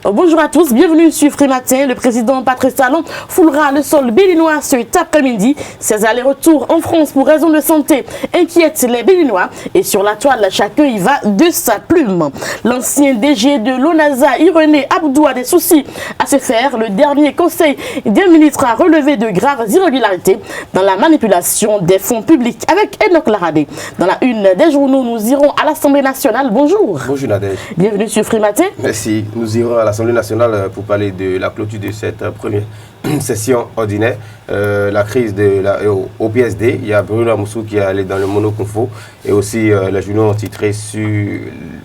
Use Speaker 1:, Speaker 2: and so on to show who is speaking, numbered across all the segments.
Speaker 1: Bonjour à tous, bienvenue sur Free Matin. Le président Patrice Talon foulera le sol béninois cet après-midi. Ses allers-retours en France pour raison de santé inquiètent les Béninois. Et sur la toile, chacun y va de sa plume. L'ancien DG de l'ONASA, Irénée Abdou, a des soucis à se faire. Le dernier conseil des ministres a relevé de graves irrégularités dans la manipulation des fonds publics. Avec Enoch Laradé. Dans la une des journaux, nous irons à l'Assemblée nationale. Bonjour.
Speaker 2: Bonjour Nadège.
Speaker 1: Bienvenue sur Free Matin.
Speaker 2: Merci. Nous irons à l'Assemblée nationale pour parler de la clôture de cette première session ordinaire. La crise au PSD. Il y a Bruno Amoussou qui est allé dans le monoconfo. Et aussi, les journaux ont titré sur...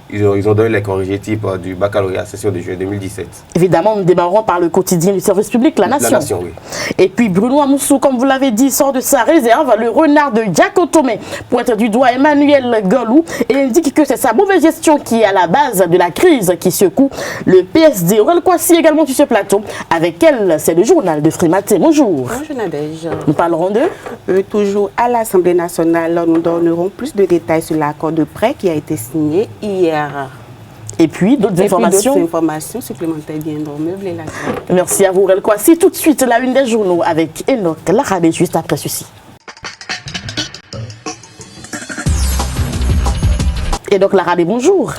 Speaker 2: Ils ont donné les corrigés types du baccalauréat session de juillet 2017.
Speaker 1: Évidemment, nous démarrons par le quotidien du service public, La Nation.
Speaker 2: La Nation, oui.
Speaker 1: Et puis Bruno Amoussou, comme vous l'avez dit, sort de sa réserve. Le renard de Jaco Tomé pointe du doigt Emmanuel Golou et indique que c'est sa mauvaise gestion qui est à la base de la crise qui secoue le PSD. Aurel Kwasi également sur ce plateau. Avec elle, c'est le journal de Free Matin. Bonjour.
Speaker 3: Bonjour Nadège.
Speaker 1: Nous parlerons de...
Speaker 3: toujours à l'Assemblée nationale, nous donnerons plus de détails sur l'accord de prêt qui a été signé hier.
Speaker 1: Et puis d'autres informations.
Speaker 3: D'autres informations supplémentaires viendront meubler la salle.
Speaker 1: Merci à vous, Aurel Kwasi. Tout de suite, la une des journaux avec Enoch Laradé, juste après ceci. Enoch Laradé, bonjour.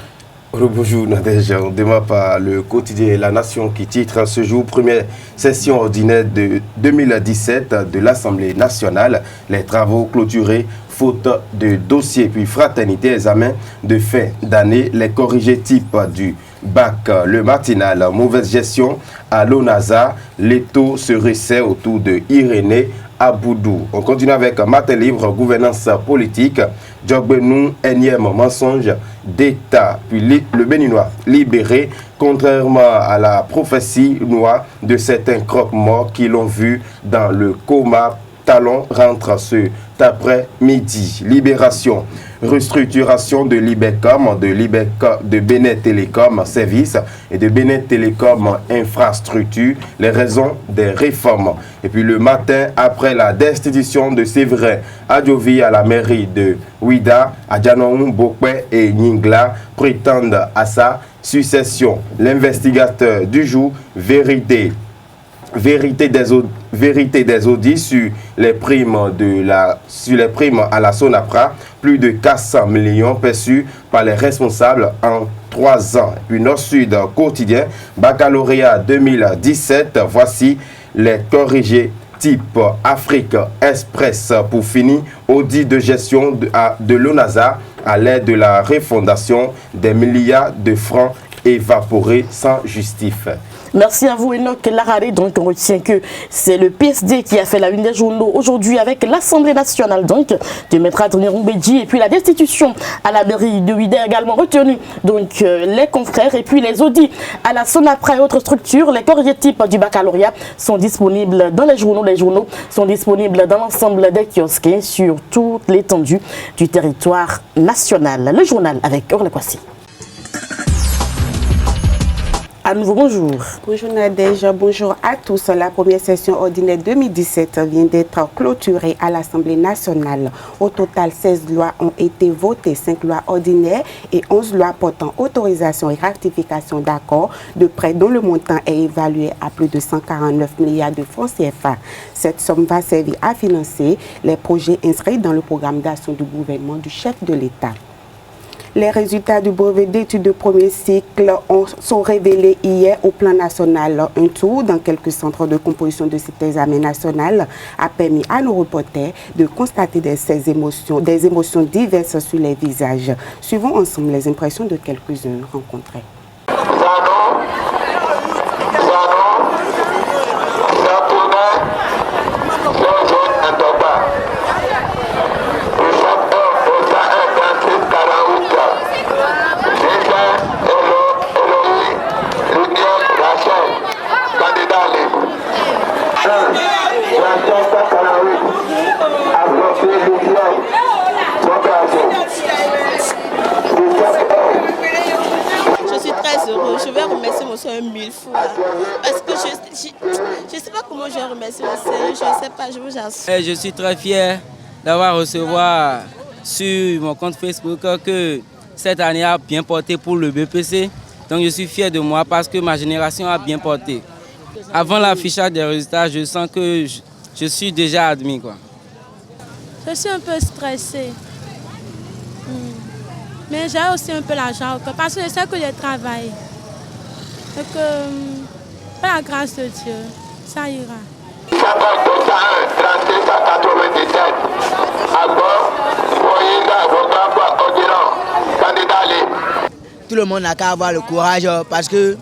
Speaker 2: Bonjour Nadège, on démarre par le quotidien La Nation qui titre ce jour première session ordinaire de 2017 de l'Assemblée nationale. Les travaux clôturés faute de dossier puis fraternité, examen de fin d'année, les corrigés type du bac, le matinal, mauvaise gestion à l'ONASA, les taux se resserrent autour de Irénée Aboudou. On continue avec Matin Libre, gouvernance politique, Djogbenou, énième mensonge d'État, puis le Béninois libéré, contrairement à la prophétie noire de certains croque-morts qui l'ont vu dans le coma. Talon rentre ce après-midi. Libération, restructuration de Libecom, de Bénin Télécom Service et de Bénin Télécom Infrastructure, les raisons des réformes. Et puis le matin, après la destitution de Séverin Adjovi à la mairie de Ouida, Adjanon, Bokwe et Ningla prétendent à sa succession. L'investigateur du jour, Vérité des audits sur les primes à la Sonapra, plus de 400 millions perçus par les responsables en 3 ans. Puis Nord-Sud quotidien, baccalauréat 2017, voici les corrigés type Afrique Express pour finir, audit de gestion de l'ONASA à l'aide de la refondation des milliards de francs évaporés sans justif.
Speaker 1: Merci à vous, Enoch Laradé. Donc, on retient que c'est le PSD qui a fait la une des journaux aujourd'hui avec l'Assemblée nationale, donc, de Maître Adrien Roumbedji. Et puis, la destitution à la mairie de Ouida également retenue. Donc, les confrères et puis les audits à la Sonapra et autres structures. Les corrigés types du baccalauréat sont disponibles dans les journaux. Les journaux sont disponibles dans l'ensemble des kiosques sur toute l'étendue du territoire national. Le journal avec Aurel Kwasi. À nouveau, bonjour.
Speaker 3: Bonjour Nadège, bonjour à tous. La première session ordinaire 2017 vient d'être clôturée à l'Assemblée nationale. Au total, 16 lois ont été votées, 5 lois ordinaires et 11 lois portant autorisation et ratification d'accords de prêt dont le montant est évalué à plus de 149 milliards de francs CFA. Cette somme va servir à financer les projets inscrits dans le programme d'action du gouvernement du chef de l'État. Les résultats du brevet d'études de premier cycle sont révélés hier au plan national. Un tour dans quelques centres de composition de cet examen national a permis à nos reporters de constater des émotions diverses sur les visages. Suivons ensemble les impressions de quelques-uns rencontrés.
Speaker 4: Je suis très heureux. Je vais remercier mon soeur 1000 fois. Parce que je ne sais pas comment je vais remercier mon soeur. Je ne sais pas, je vous assure.
Speaker 5: Je suis très fier d'avoir recevoir sur mon compte Facebook que cette année a bien porté pour le BPC. Donc je suis fier de moi parce que ma génération a bien porté. Avant l'affichage des résultats, je sens que je suis déjà admis, quoi.
Speaker 6: Je suis un peu stressée. Mais j'ai aussi un peu l'argent parce que je sais que je travaille. Et que, par la grâce de Dieu, ça ira.
Speaker 7: Tout le monde n'a qu'à avoir le courage parce que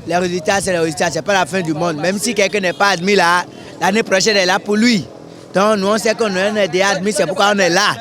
Speaker 7: les résultats, c'est les résultats, c'est pas la fin du monde. Même si quelqu'un n'est pas admis là, l'année prochaine est là pour lui. Donc nous on sait qu'on est déjà admis, c'est pourquoi on est là.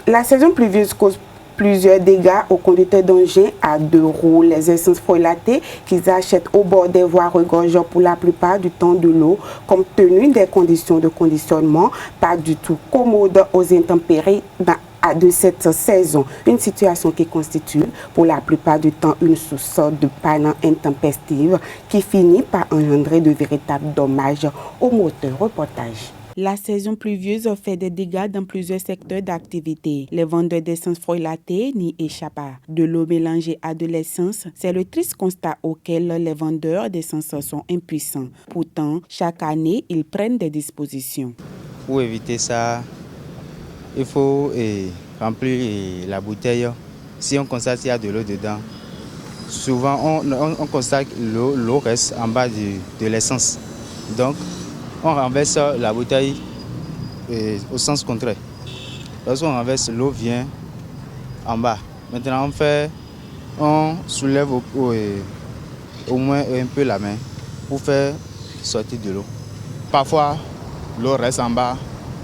Speaker 3: La saison pluvieuse cause plusieurs dégâts aux conducteurs d'engins à 2 roues. Les essences frelatées qu'ils achètent au bord des voies regorgent pour la plupart du temps de l'eau, compte tenu des conditions de conditionnement pas du tout commodes aux intempéries de cette saison. Une situation qui constitue pour la plupart du temps une source de panne intempestive qui finit par engendrer de véritables dommages au moteur. Reportage. La saison pluvieuse fait des dégâts dans plusieurs secteurs d'activité. Les vendeurs d'essence frelatée n'y échappent pas. De l'eau mélangée à de l'essence, c'est le triste constat auquel les vendeurs d'essence sont impuissants. Pourtant, chaque année, ils prennent des dispositions.
Speaker 8: Pour éviter ça, il faut remplir la bouteille. Si on constate qu'il y a de l'eau dedans, souvent on constate que l'eau reste en bas de l'essence. Donc, on renverse la bouteille au sens contraire. Lorsqu'on renverse, l'eau vient en bas. Maintenant, on soulève au moins un peu la main pour faire sortir de l'eau.
Speaker 9: Parfois, l'eau reste en bas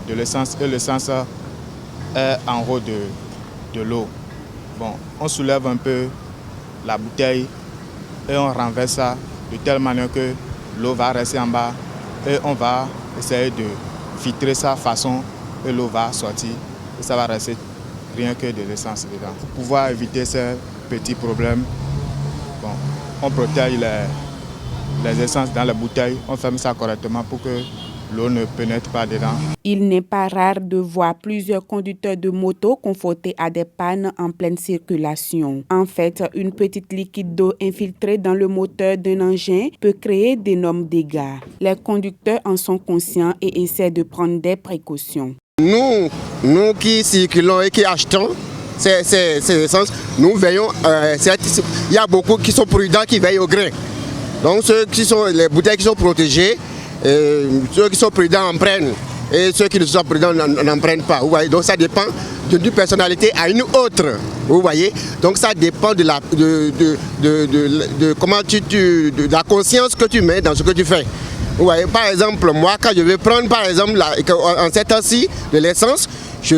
Speaker 9: de l'essence et l'essence est en haut de l'eau. Bon, on soulève un peu la bouteille et on renverse ça de telle manière que l'eau va rester en bas. Et on va essayer de filtrer sa façon et l'eau va sortir et ça va rester rien que de l'essence dedans. Pour pouvoir éviter ces petits problèmes, bon, on protège les essences dans la bouteille, on ferme ça correctement pour que l'eau ne pénètre pas dedans.
Speaker 3: Il n'est pas rare de voir plusieurs conducteurs de moto confrontés à des pannes en pleine circulation. En fait, une petite liquide d'eau infiltrée dans le moteur d'un engin peut créer d'énormes dégâts. Les conducteurs en sont conscients et essaient de prendre des précautions.
Speaker 10: Nous qui circulons et qui achetons ces essences, nous veillons, il y a beaucoup qui sont prudents, qui veillent au grain. Donc les bouteilles qui sont protégées, ceux qui sont prudents en prennent et ceux qui ne sont prudents n'en prennent pas. Vous voyez? Donc ça dépend d'une personnalité à une autre. Vous voyez? Donc ça dépend de la conscience que tu mets dans ce que tu fais. Vous voyez? Par exemple, moi quand je vais prendre par exemple en cette temps-ci de l'essence, je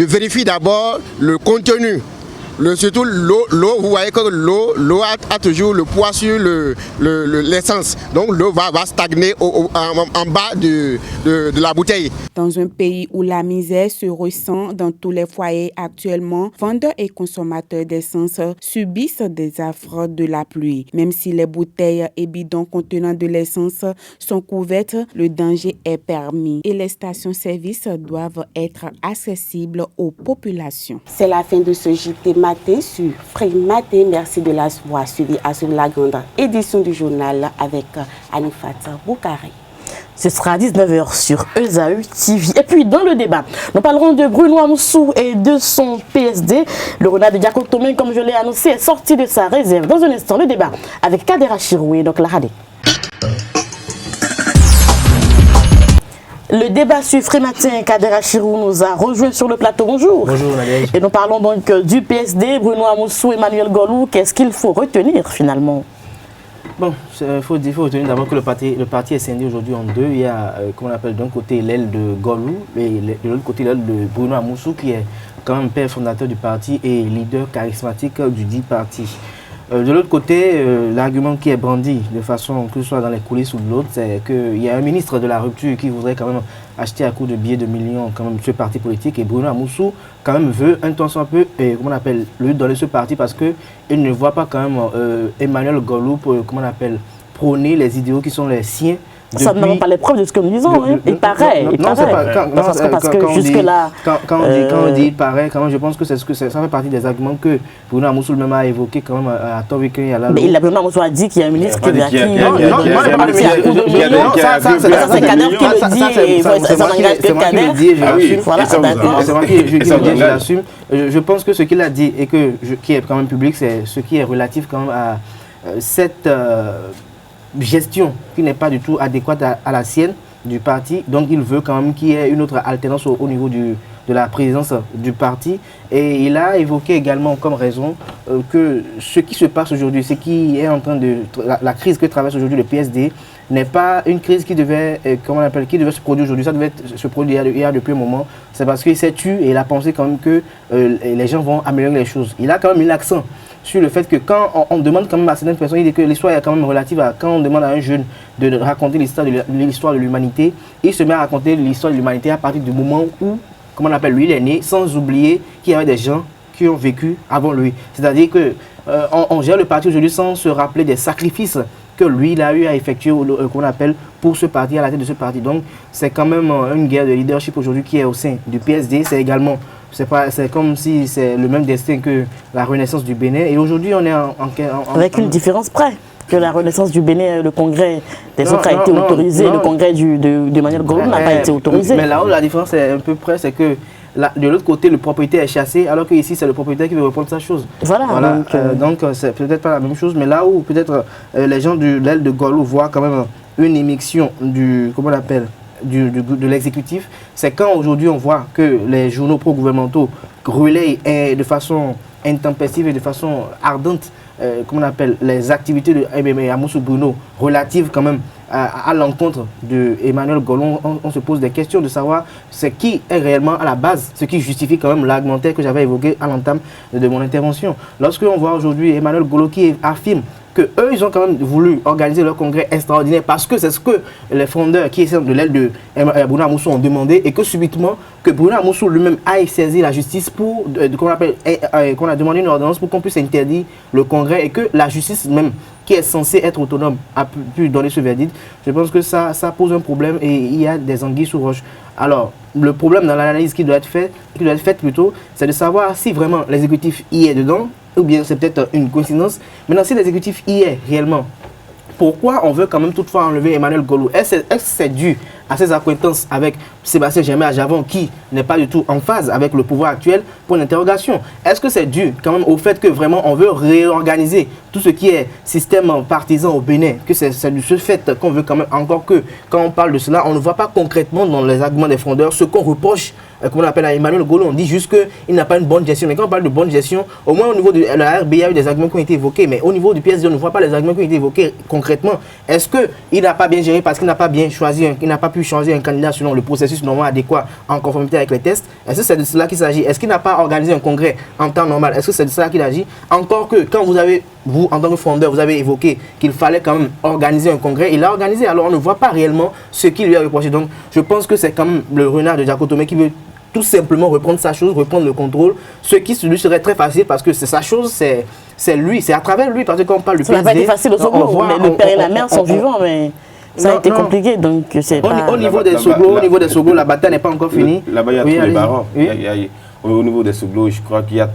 Speaker 10: vérifie d'abord le contenu. Surtout l'eau, vous voyez que l'eau a toujours le poids sur l'essence. Donc l'eau va stagner en bas de la bouteille.
Speaker 3: Dans un pays où la misère se ressent dans tous les foyers actuellement, vendeurs et consommateurs d'essence subissent des affres de la pluie. Même si les bouteilles et bidons contenant de l'essence sont couvertes, le danger est permis et les stations-service doivent être accessibles aux populations. C'est la fin de ce JT Matin sur Free Matin. Merci de l'avoir suivi à la grande édition du journal avec Anifata Boukari.
Speaker 1: Ce sera à 19h sur ESAE TV. Et puis, dans le débat, nous parlerons de Bruno Amoussou et de son PSD. Le renard de Diaco Tomé, comme je l'ai annoncé, est sorti de sa réserve. Dans un instant, le débat avec Kadera Chiroué, donc la RADE. Le débat sur Free Matin, Kadera Chirou nous a rejoint sur le plateau. Bonjour.
Speaker 11: Bonjour, Nadège.
Speaker 1: Et nous parlons donc du PSD, Bruno Amoussou, Emmanuel Golou. Qu'est-ce qu'il faut retenir finalement?
Speaker 11: Bon, il faut retenir d'abord que le parti est scindé aujourd'hui en deux. Il y a, comment on appelle, d'un côté l'aile de Golou et de l'autre côté l'aile de Bruno Amoussou, qui est quand même père fondateur du parti et leader charismatique du dit parti. De l'autre côté, l'argument qui est brandi de façon que ce soit dans les coulisses ou de l'autre, c'est qu'il y a un ministre de la rupture qui voudrait quand même acheter à coup de billets de millions quand même ce parti politique, et Bruno Amoussou quand même veut un temps soit peu, comment on appelle, lui donner ce parti parce qu'il ne voit pas quand même Emmanuel Golou, comment on appelle, prôner les idéaux qui sont les siens
Speaker 1: Ça n'a pas les preuves de ce que nous disons. Il paraît. Parce que jusque-là...
Speaker 11: Quand on dit il paraît, quand même, je pense que ça fait partie des arguments que Bruno Amoussou même a évoqué quand même à ton week-end. Mais
Speaker 1: Bruno Amoussou a dit qu'il y a un ministre qui...
Speaker 11: Non,
Speaker 1: c'est Kader qui le dit, ça n'engage que Kader.
Speaker 11: C'est moi qui le l'assume. Je pense que ce qu'il a dit et qui est quand même public, c'est ce qui est relatif quand même à cette gestion qui n'est pas du tout adéquate à la sienne du parti. Donc il veut quand même qu'il y ait une autre alternance au niveau de la présidence du parti. Et il a évoqué également comme raison que ce qui se passe aujourd'hui, ce qui est en train de... La crise que traverse aujourd'hui le PSD n'est pas une crise qui devait, qui devait se produire aujourd'hui. Ça devait se produire il y a depuis un moment. C'est parce qu'il s'est tué et il a pensé quand même que les gens vont améliorer les choses. Il a quand même mis l'accent sur le fait que quand on demande quand même à certaines personnes, il dit que l'histoire est quand même relative à quand on demande à un jeune de raconter l'histoire de l'humanité, il se met à raconter l'histoire de l'humanité à partir du moment où, comment on appelle, lui il est né, sans oublier qu'il y avait des gens qui ont vécu avant lui. C'est-à-dire que on gère le parti aujourd'hui sans se rappeler des sacrifices que lui il a eu à effectuer, qu'on appelle, pour ce parti, à la tête de ce parti. Donc c'est quand même une guerre de leadership aujourd'hui qui est au sein du PSD. C'est également, c'est comme si c'est le même destin que la renaissance du Bénin. Et aujourd'hui on est
Speaker 1: avec une différence près. Que la renaissance du Bénin, le congrès des autres a été autorisé, le congrès d'Emmanuel Golou n'a pas été autorisé.
Speaker 11: Mais là où la différence est un peu près, c'est que de l'autre côté, le propriétaire est chassé, alors qu'ici, c'est le propriétaire qui veut reprendre sa chose.
Speaker 1: Voilà.
Speaker 11: Donc, c'est peut-être pas la même chose, mais là où peut-être les gens de l'aile de Golou voient quand même une émission comment on appelle, de l'exécutif, c'est quand aujourd'hui on voit que les journaux pro-gouvernementaux relayent de façon intempestive et de façon ardente comment on appelle, les activités de Amoussou Bruno relatives quand même à l'encontre de Emmanuel Golou. On se pose des questions de savoir c'est qui est réellement à la base, ce qui justifie quand même l'argumentaire que j'avais évoqué à l'entame de mon intervention. Lorsque l'on voit aujourd'hui Emmanuel Golou qui affirme qu'eux, ils ont quand même voulu organiser leur congrès extraordinaire parce que c'est ce que les fondeurs qui sont de l'aile de Bruno Amoussou ont demandé et que subitement, que Bruno Amoussou lui-même aille saisir la justice pour, qu'on a demandé une ordonnance pour qu'on puisse interdire le congrès et que la justice même, qui est censée être autonome, a pu donner ce verdict. Je pense que ça pose un problème et il y a des anguilles sous roche. Alors, le problème dans l'analyse qui doit être faite plutôt, c'est de savoir si vraiment l'exécutif y est dedans, ou bien c'est peut-être une coïncidence. Maintenant, si l'exécutif y est réellement, pourquoi on veut quand même toutefois enlever Emmanuel Golou? Est-ce que c'est dû à ses acquaintances avec Sébastien Germain-Adjavon qui n'est pas du tout en phase avec le pouvoir actuel? Pour l'interrogation. Est-ce que c'est dû quand même au fait que vraiment on veut réorganiser tout ce qui est système partisan au Bénin? Que c'est de ce fait qu'on veut quand même, encore que quand on parle de cela, on ne voit pas concrètement dans les arguments des fondeurs ce qu'on reproche, comme on appelle à Emmanuel Golou. On dit juste qu'il n'a pas une bonne gestion. Mais quand on parle de bonne gestion, au moins au niveau de la RB, il y a eu des arguments qui ont été évoqués. Mais au niveau du PSD, on ne voit pas les arguments qui ont été évoqués concrètement. Est-ce qu'il n'a pas bien géré parce qu'il n'a pas bien choisi, il n'a pas pu choisir un candidat selon le processus normal adéquat en conformité avec les tests? Est-ce que c'est de cela qu'il s'agit? Est-ce qu'il n'a pas organisé un congrès en temps normal? Est-ce que c'est de cela qu'il agit? Encore que quand vous, en tant que fondeur, vous avez évoqué qu'il fallait quand même organiser un congrès, il l'a organisé. Alors on ne voit pas réellement ce qu'il lui a reproché. Donc je pense que c'est quand même le renard de Jaco Tomé qui veut tout simplement reprendre sa chose, reprendre le contrôle, ce qui lui serait très facile parce que c'est sa chose, c'est lui, c'est à travers lui, parce que quand on parle du PSD...
Speaker 1: Ça n'a pas été facile au Soglo, mais le père et la mère sont vivants, mais ça a été compliqué, donc c'est pas...
Speaker 11: Au niveau des Soglo, la bataille n'est pas encore finie.
Speaker 2: Là-bas, il y a tous les barons. Au niveau des Soglo, je crois qu'il y a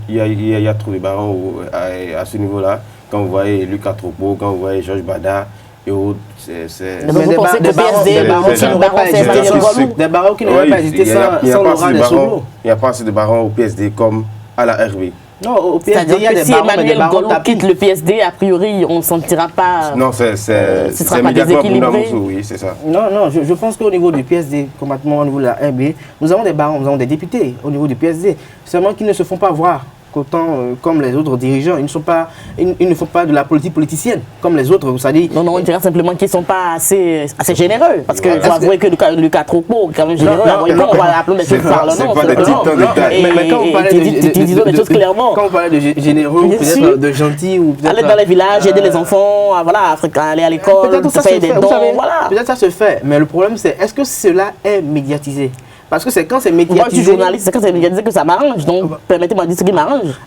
Speaker 2: trop de barons à ce niveau-là. Quand vous voyez Luc Atropo, quand vous voyez Georges Bada, et autres,
Speaker 11: des barons qui n'auraient pas hésité sans l'aura des Soglo.
Speaker 2: Il n'y a pas assez de barons au PSD comme à la RV.
Speaker 11: Non, au PSD, il y a des
Speaker 1: si
Speaker 11: barons,
Speaker 1: Emmanuel Golou quitte le PSD, a priori, on ne sentira pas...
Speaker 2: Non, c'est immédiatement Bruno Amoussou, oui, c'est ça.
Speaker 11: Non, je pense qu'au niveau du PSD, complètement au niveau de la RB, nous avons des barons, nous avons des députés au niveau du PSD, seulement qu'ils ne se font pas voir. Autant comme les autres dirigeants, ils ne font pas de la politique politicienne comme les autres, vous savez.
Speaker 1: Non, on dirait simplement qu'ils ne sont pas assez généreux. Parce qu'il faut avouer que Lucas Tropo est quand même généreux. On va l'appeler des choses par le nom.
Speaker 11: Mais quand vous parlez
Speaker 1: des choses clairement.
Speaker 11: Quand vous parlez de généreux, peut-être de gentils ou peut-être...
Speaker 1: Aller dans les villages, aider les enfants, aller à l'école, faire des dons, voilà.
Speaker 11: Peut-être ça se fait, mais le problème c'est, est-ce que cela est médiatisé? Parce que c'est quand c'est médiatisé.
Speaker 1: Moi, je suis journaliste, c'est quand c'est médiatisé que ça m'arrange. Donc, permettez-moi de dire ce qui m'arrange.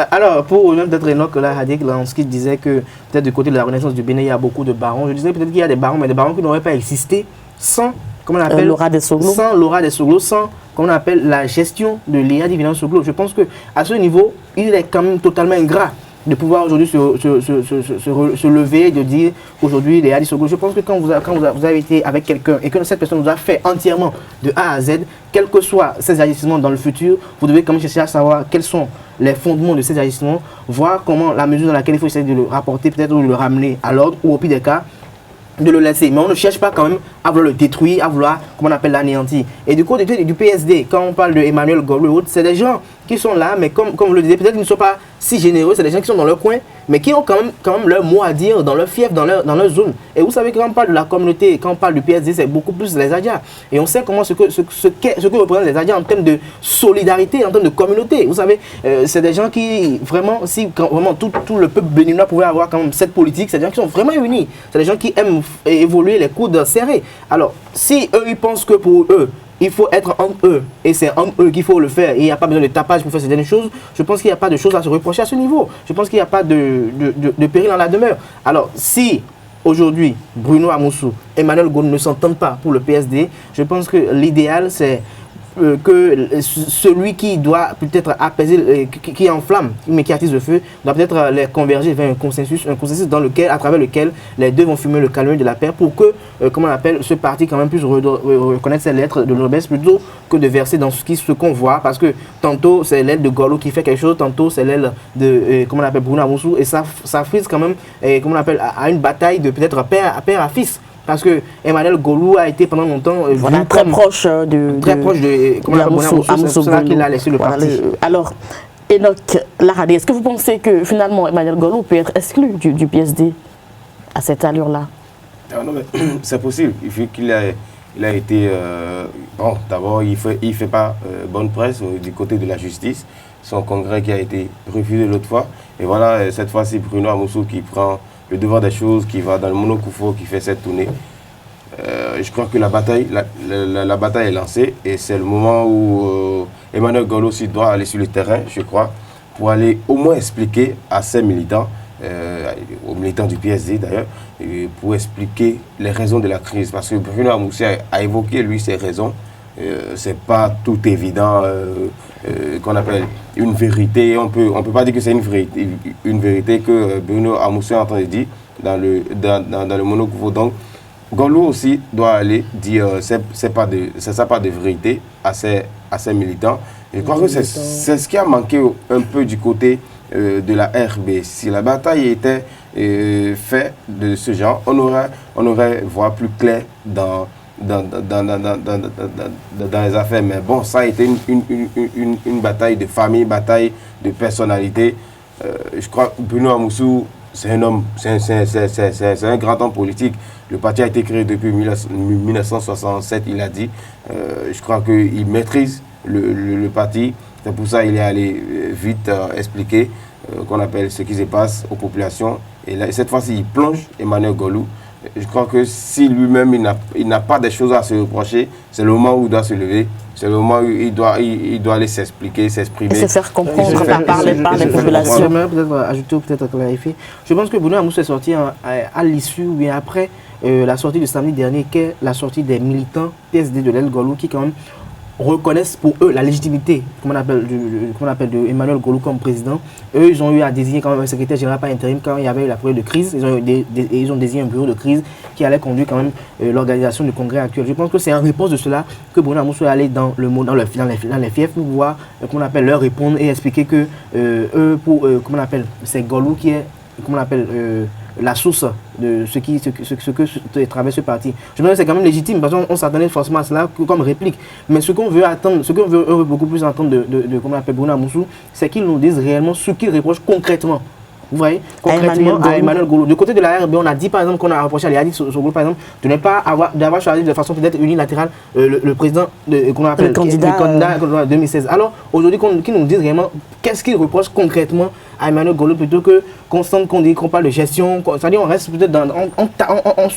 Speaker 11: Alors, pour peut-être Enoch Hadik, qui disait que peut-être du côté de la Renaissance du Bénin, il y a beaucoup de barons. Je disais peut-être qu'il y a des barons, mais des barons qui n'auraient pas existé sans, comment on appelle,
Speaker 1: Laura Dessoglo.
Speaker 11: Sans Laura Dessoglo, sans, comment on appelle, la gestion de Léa Divina Soglo. Je pense qu'à ce niveau, il est quand même totalement ingrat de pouvoir aujourd'hui se lever et de dire qu'aujourd'hui, Léa Dissoglo, je pense que quand vous avez été avec quelqu'un et que cette personne vous a fait entièrement de A à Z, quels que soient ses agissements dans le futur, vous devez quand même chercher à savoir quels sont les fondements de ces agissements, voir comment la mesure dans laquelle il faut essayer de le rapporter, peut-être ou de le ramener à l'ordre, ou au pire des cas, de le laisser. Mais on ne cherche pas quand même à vouloir le détruire, à vouloir, comment on appelle, l'anéantir. Et du coup, du PSD, quand on parle de Emmanuel Golou, c'est des gens qui sont là, mais comme vous le disiez, peut-être qu'ils ne sont pas si généreux, c'est des gens qui sont dans leur coin, mais qui ont quand même leur mot à dire dans leur fief, dans leur zone. Et vous savez que quand on parle de la communauté, quand on parle du PSD, c'est beaucoup plus les Adja. Et on sait comment ce que représentent les Adja en termes de solidarité, en termes de communauté. Vous savez, c'est des gens qui, vraiment, si vraiment tout le peuple béninois pouvait avoir quand même cette politique, c'est des gens qui sont vraiment unis. C'est des gens qui aiment évoluer les coudes serrés. Alors, si eux, ils pensent que pour eux, il faut être entre eux, et c'est entre eux qu'il faut le faire, et il n'y a pas besoin de tapage pour faire certaines choses, je pense qu'il n'y a pas de choses à se reprocher à ce niveau. Je pense qu'il n'y a pas de péril dans la demeure. Alors, si aujourd'hui, Bruno Amoussou, Emmanuel Golou ne s'entendent pas pour le PSD, je pense que l'idéal, c'est que celui qui doit peut-être apaiser, qui enflamme, mais qui attise le feu, doit peut-être les converger vers un consensus dans lequel, à travers lequel les deux vont fumer le calme de la paix pour que, comment on appelle, ce parti quand même puisse reconnaître ses lettres de noblesse plutôt que de verser dans ce qu'on voit, parce que tantôt c'est l'aile de Golou qui fait quelque chose, tantôt c'est l'aile de, comment on appelle, Bruno Amoussou, et ça frise quand même, comment on appelle, à une bataille de peut-être père à fils. Parce que Emmanuel Golou a été pendant longtemps
Speaker 1: voilà, très proche de
Speaker 11: Amoussou, c'est là qu'il a laissé le parti.
Speaker 1: Alors, Enoch Lahadé, est-ce que vous pensez que finalement Emmanuel Golou peut être exclu du PSD à cette allure-là?
Speaker 2: Non, mais c'est possible. Il fait qu'il a été... bon, d'abord, il fait pas bonne presse du côté de la justice. Son congrès qui a été refusé l'autre fois. Et voilà, cette fois-ci, Bruno Amoussou qui prend le devoir des choses, qui va dans le monocoufo, qui fait cette tournée. Je crois que la bataille est lancée et c'est le moment où Emmanuel Golou aussi doit aller sur le terrain, je crois, pour aller au moins expliquer à ses militants, aux militants du PSD d'ailleurs, pour expliquer les raisons de la crise. Parce que Bruno Amoussou a évoqué, lui, ses raisons. C'est pas tout évident qu'on appelle une vérité. On peut pas dire que c'est une vérité que Bruno Amoussou est en train de dire dans le monocoufo. Donc, Golou aussi doit aller dire c'est pas de vérité à ses militants. Je crois que c'est ce qui a manqué un peu du côté de la RB. Si la bataille était faite de ce genre, on aurait voir plus clair dans les affaires. Mais bon, ça a été une bataille de famille, bataille de personnalité. Je crois que Bruno Amoussou, c'est un homme, c'est un grand homme politique. Le parti a été créé depuis 1967, il a dit. Je crois qu'il maîtrise le parti. C'est pour ça qu'il est allé vite expliquer qu'on appelle ce qui se passe aux populations. Et là, cette fois-ci, il plonge Emmanuel Golou. Je crois que si lui-même il n'a pas des choses à se reprocher, c'est le moment où il doit se lever, c'est le moment où il doit aller s'expliquer, s'exprimer.
Speaker 1: Et se faire comprendre par les populations.
Speaker 11: J'aimerais peut-être ajouter ou peut-être clarifier. Je pense que Bruno Amoussou est sorti à l'issue ou bien après la sortie de samedi dernier, qui est la sortie des militants PSD de l'El Golou qui quand même reconnaissent pour eux la légitimité, comment on appelle de Emmanuel Golou comme président. Eux, ils ont eu à désigner quand même un secrétaire général par intérim quand il y avait eu la période de crise. Ils ont désigné un bureau de crise qui allait conduire quand même l'organisation du congrès actuel. Je pense que c'est en réponse de cela que Bruno Amoussou est allé dans les fiefs pour pouvoir, comment on appelle, leur répondre et expliquer que eux, comment on appelle, c'est Golou qui est, comment on appelle, la source de ce que traverse ce parti. Je pense que c'est quand même légitime parce qu'on s'attendait forcément à cela comme réplique. Mais ce qu'on veut attendre, ce qu'on veut beaucoup plus entendre de comment on appelle Bruno Amoussou, c'est qu'ils nous disent réellement ce qu'ils reprochent concrètement Vous voyez, concrètement, à Emmanuel Golo. Du côté de la RB, on a dit par exemple qu'on a reproché à Léadi Soglo, par exemple, de ne pas d'avoir choisi de façon peut-être unilatérale le président qu'on appelle le candidat 2016. Alors aujourd'hui, qu'ils nous disent vraiment qu'est-ce qu'ils reprochent concrètement à Emmanuel Golo plutôt que constant qu'on dit qu'on parle de gestion. C'est-à-dire on reste peut-être dans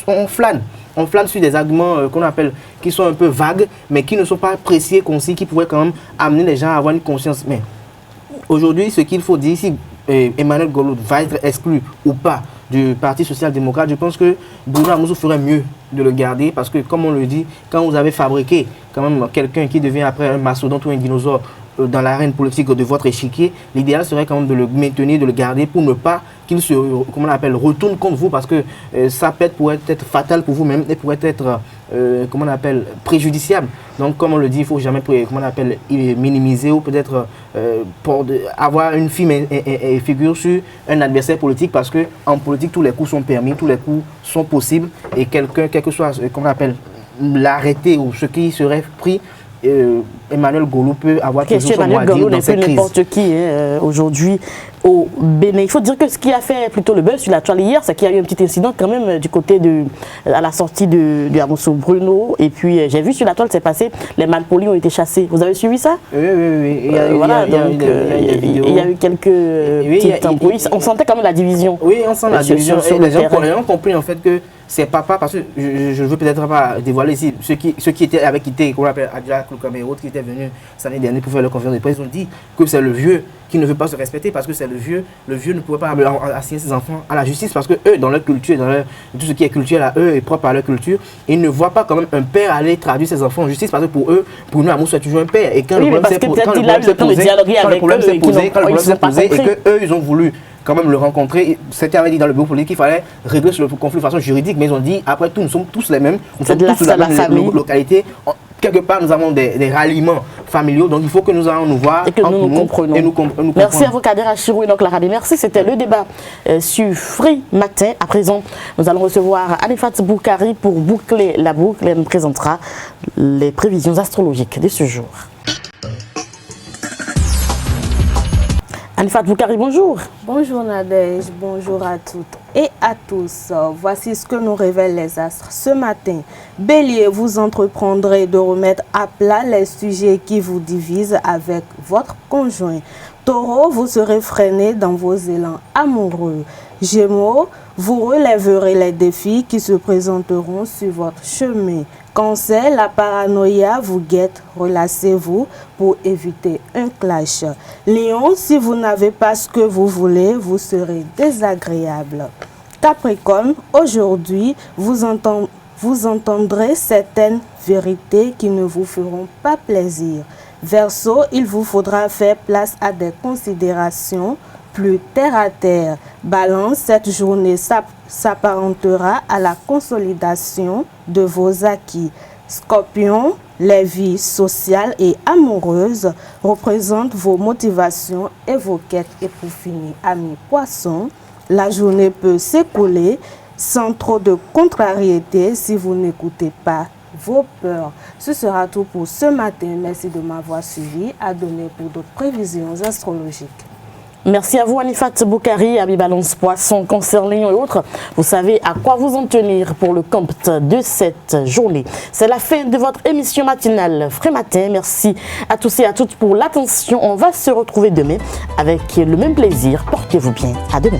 Speaker 11: on flâne. On flâne sur des arguments qu'on appelle, qui sont un peu vagues, mais qui ne sont pas précis et concis, qui pourraient quand même amener les gens à avoir une conscience. Mais aujourd'hui, ce qu'il faut dire, si Emmanuel Golo va être exclu ou pas du Parti social-démocrate, je pense que Bruno Amoussou ferait mieux de le garder parce que, comme on le dit, quand vous avez fabriqué quand même quelqu'un qui devient après un mastodonte ou un dinosaure dans l'arène politique de votre échiquier, l'idéal serait quand même de le maintenir, de le garder pour ne pas qu'il se, comment on appelle, retourne contre vous parce que ça pourrait être fatal pour vous-même et pourrait être, comment on appelle, préjudiciable. Donc, comme on le dit, il ne faut jamais, comment on appelle, minimiser ou peut-être avoir une fine figure sur un adversaire politique parce qu'en politique, tous les coups sont permis, tous les coups sont possibles et quelqu'un, quel que soit, comment on appelle, l'arrêté ou ce qui serait pris, Emmanuel Golo peut avoir quelque chose à dire dans cette crise.
Speaker 1: N'importe qui aujourd'hui au Bénin. Il faut dire que ce qui a fait plutôt le buzz sur la toile hier, c'est qu'il y a eu un petit incident quand même du côté à la sortie du Amoussou Bruno. Et puis j'ai vu sur la toile, c'est passé, les malpolis ont été chassés. Vous avez suivi ça?
Speaker 11: Oui. Il
Speaker 1: y a eu quelques petits embrouilles. On sentait quand même la division.
Speaker 11: Oui, on sent la division. Les gens ont compris en fait que c'est papa, parce que je ne veux peut-être pas dévoiler ici, ceux qui étaient avec qui qu'on appelle Adja Kloukame et autres, qui étaient venus l'année dernière pour faire leur conférence de presse, ils ont dit que c'est le vieux qui ne veut pas se respecter parce que c'est le vieux ne pouvait pas assigner ses enfants à la justice parce que eux, dans leur culture, tout ce qui est culturel à eux est propre à leur culture, ils ne voient pas quand même un père aller traduire ses enfants en justice parce que pour eux, Bruno Amoussou est toujours un père. Et quand le problème s'est posé, et qu'eux, ils ont voulu quand même le rencontrer, c'était avait dit dans le bureau politique qu'il fallait régler ce conflit de façon juridique, mais ils ont dit après tout, nous sommes tous les mêmes, nous sommes tous de la même localité. Quelque part, nous avons des ralliements familiaux, donc il faut que nous allons nous voir
Speaker 1: et que nous nous comprenons. Merci à vous, Kader Achirou et donc la radio. Merci, c'était le débat sur Free Matin. À présent, nous allons recevoir Anifat Boukari pour boucler la boucle. Elle nous présentera les prévisions astrologiques de ce jour. Anifat Boukari, bonjour.
Speaker 12: Bonjour Nadège, bonjour à toutes et à tous. Voici ce que nous révèlent les astres ce matin. Bélier, vous entreprendrez de remettre à plat les sujets qui vous divisent avec votre conjoint. Taureau, vous serez freiné dans vos élans amoureux. Gémeaux, vous relèverez les défis qui se présenteront sur votre chemin. Cancer, la paranoïa vous guette, relâchez-vous pour éviter un clash. Lion, si vous n'avez pas ce que vous voulez, vous serez désagréable. Capricorne, aujourd'hui, vous entendrez certaines vérités qui ne vous feront pas plaisir. Verseau, il vous faudra faire place à des considérations plus terre à terre. Balance, cette journée s'apparentera à la consolidation de vos acquis. Scorpion, les vies sociales et amoureuses représentent vos motivations et vos quêtes. Et pour finir, amis poissons, la journée peut s'écouler sans trop de contrariété si vous n'écoutez pas vos peurs. Ce sera tout pour ce matin. Merci de m'avoir suivi. À donner pour d'autres prévisions astrologiques.
Speaker 1: Merci à vous, Anifat Boukari, Abi Balance Poisson, Cancer, Lion et autres. Vous savez à quoi vous en tenir pour le compte de cette journée. C'est la fin de votre émission matinale Frais Matin. Merci à tous et à toutes pour l'attention. On va se retrouver demain avec le même plaisir. Portez-vous bien. À demain.